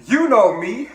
You know me,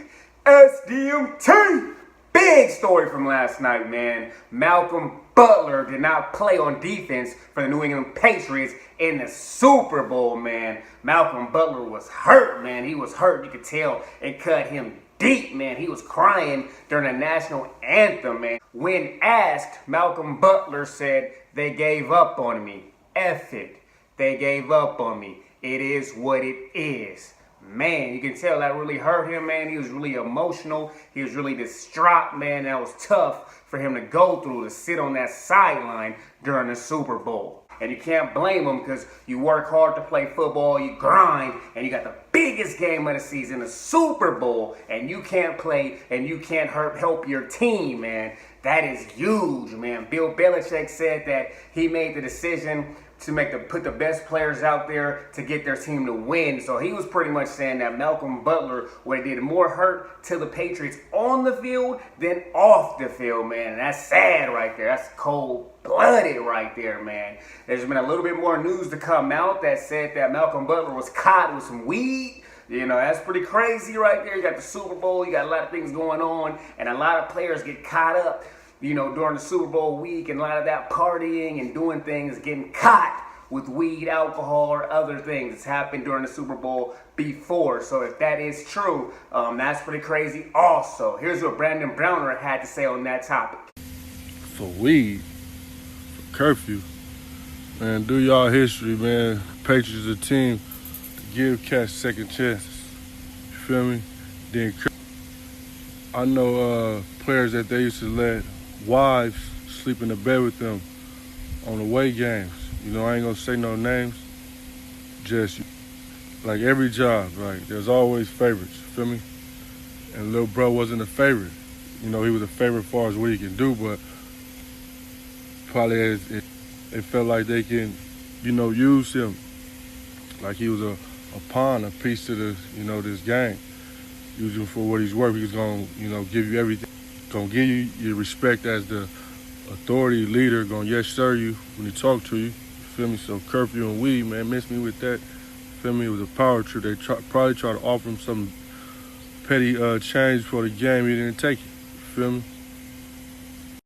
SDMT. Big story from last night, man. Malcolm Butler did not play on defense for the New England Patriots in the Super Bowl, man. Malcolm Butler was hurt, man. He was hurt. You could tell it cut him deep, man. He was crying during the national anthem, man. When asked, Malcolm Butler said, "They gave up on me. F it. They gave up on me. It is what it is." Man, you can tell that really hurt him, man. He was really emotional. He was really distraught, man. That was tough for him to go through, to sit on that sideline during the Super Bowl. And you can't blame him because you work hard to play football, you grind, and you got the biggest game of the season, the Super Bowl, and you can't play and you can't help your team, man. That is huge, man. Bill Belichick said that he made the decision to put the best players out there to get their team to win. So he was pretty much saying that Malcolm Butler would have did more hurt to the Patriots on the field than off the field, man. And that's sad right there. That's cold-blooded right there, man. There's been a little bit more news to come out that said that Malcolm Butler was caught with some weed. You know, that's pretty crazy right there. You got the Super Bowl, you got a lot of things going on, and a lot of players get caught up, you know, during the Super Bowl week, and a lot of that partying and doing things, getting caught with weed, alcohol, or other things. It's happened during the Super Bowl before. So if that is true, that's pretty crazy also. Here's what Brandon Browner had to say on that topic. For weed, for curfew, man, do y'all history, man. Patriots are a team to give cats second chances. You feel me? Then I know players that they used to let wives sleep in the bed with them on away games. You know, I ain't gonna say no names. Just like every job, right? There's always favorites. You feel me? And little bro wasn't a favorite. You know, he was a favorite as far as what he can do, but probably it felt like they can, you know, use him like he was a pawn, a piece to the, you know, this game. Use him for what he's worth. He's gonna, you know, give you everything. Gonna give you your respect as the authority leader. Gonna yes sir you when he talk to you. You feel me? So curfew and weed, man, miss me with that. You feel me? It was a power trip. They probably tried to offer him some petty change for the game. He didn't take it. You feel me?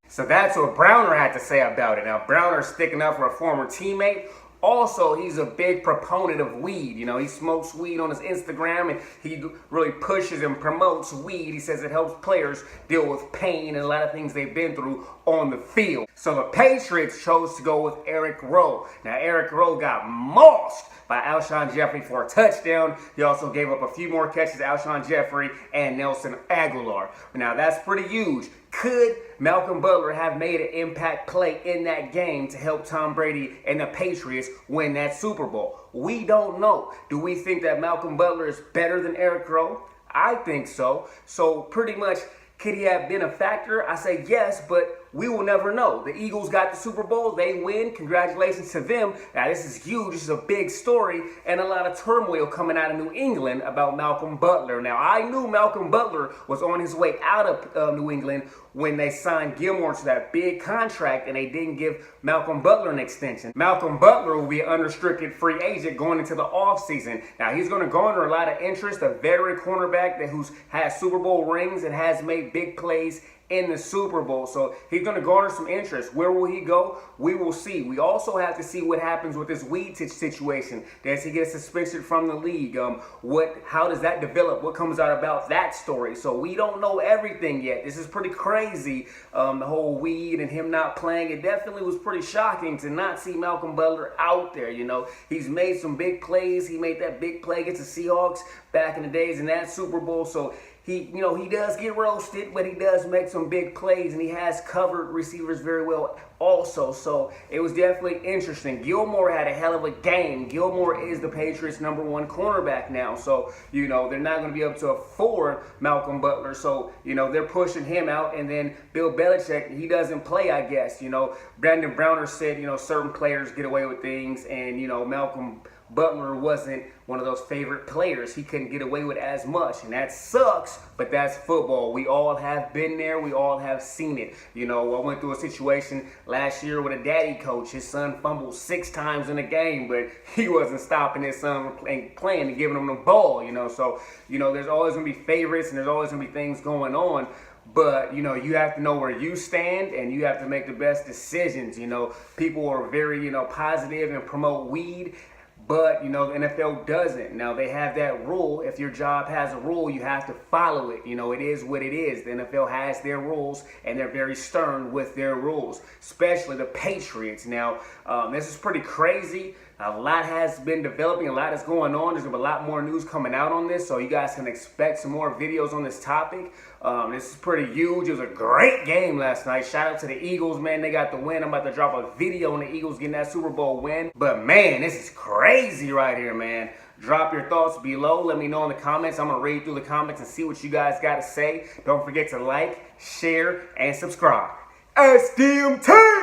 So that's what Browner had to say about it. Now, Browner's sticking up for a former teammate. Also, he's a big proponent of weed. You know, he smokes weed on his Instagram, and he really pushes and promotes weed. He says it helps players deal with pain and a lot of things they've been through on the field. So the Patriots chose to go with Eric Rowe. Now, Eric Rowe got mossed by Alshon Jeffrey for a touchdown. He also gave up a few more catches to Alshon Jeffrey and Nelson Aguilar. Now, that's pretty huge. Could Malcolm Butler have made an impact play in that game to help Tom Brady and the Patriots win that Super Bowl? We don't know. Do we think that Malcolm Butler is better than Eric Rowe? I think so. So pretty much, could he have been a factor? I say yes, but we will never know. The Eagles got the Super Bowl. They win. Congratulations to them. Now, this is huge. This is a big story and a lot of turmoil coming out of New England about Malcolm Butler. Now, I knew Malcolm Butler was on his way out of New England when they signed Gilmore to that big contract and they didn't give Malcolm Butler an extension. Malcolm Butler will be an unrestricted free agent going into the offseason. Now, he's going to garner a lot of interest, a veteran cornerback who's has Super Bowl rings and has made big plays in the Super Bowl. So he's going to garner some interest. Where will he go? We will see. We also have to see what happens with this weed situation. Does he get suspension from the league? How does that develop? What comes out about that story? So we don't know everything yet. This is pretty crazy. The whole weed and him not playing. It definitely was pretty shocking to not see Malcolm Butler out there. You know, he's made some big plays. He made that big play against the Seahawks back in the days in that Super Bowl. So he does get roasted, but he does make some big plays, and he has covered receivers very well also. So it was definitely interesting. Gilmore had a hell of a game. Gilmore is the Patriots' #1 cornerback now. So, you know, they're not going to be able to afford Malcolm Butler. So, you know, they're pushing him out. And then Bill Belichick, he doesn't play, I guess. You know, Brandon Browner said, you know, certain players get away with things, and, you know, Malcolm Butler wasn't one of those favorite players. He couldn't get away with as much, and that sucks, but that's football. We all have been there. We all have seen it. You know, I went through a situation last year with a daddy coach. His son fumbled 6 times in a game, but he wasn't stopping his son from playing and giving him the ball, you know. So, you know, there's always going to be favorites, and there's always going to be things going on. But, you know, you have to know where you stand, and you have to make the best decisions. You know, people are very, positive and promote weed. But, the NFL doesn't. Now, they have that rule. If your job has a rule, you have to follow it. It is what it is. The NFL has their rules, and they're very stern with their rules, especially the Patriots. Now, this is pretty crazy. A lot has been developing. A lot is going on. There's a lot more news coming out on this, so you guys can expect some more videos on this topic. This is pretty huge. It was a great game last night. Shout out to the Eagles, man. They got the win. I'm about to drop a video on the Eagles getting that Super Bowl win. But, man, this is crazy right here, man. Drop your thoughts below. Let me know in the comments. I'm going to read through the comments and see what you guys got to say. Don't forget to like, share, and subscribe. SDMT!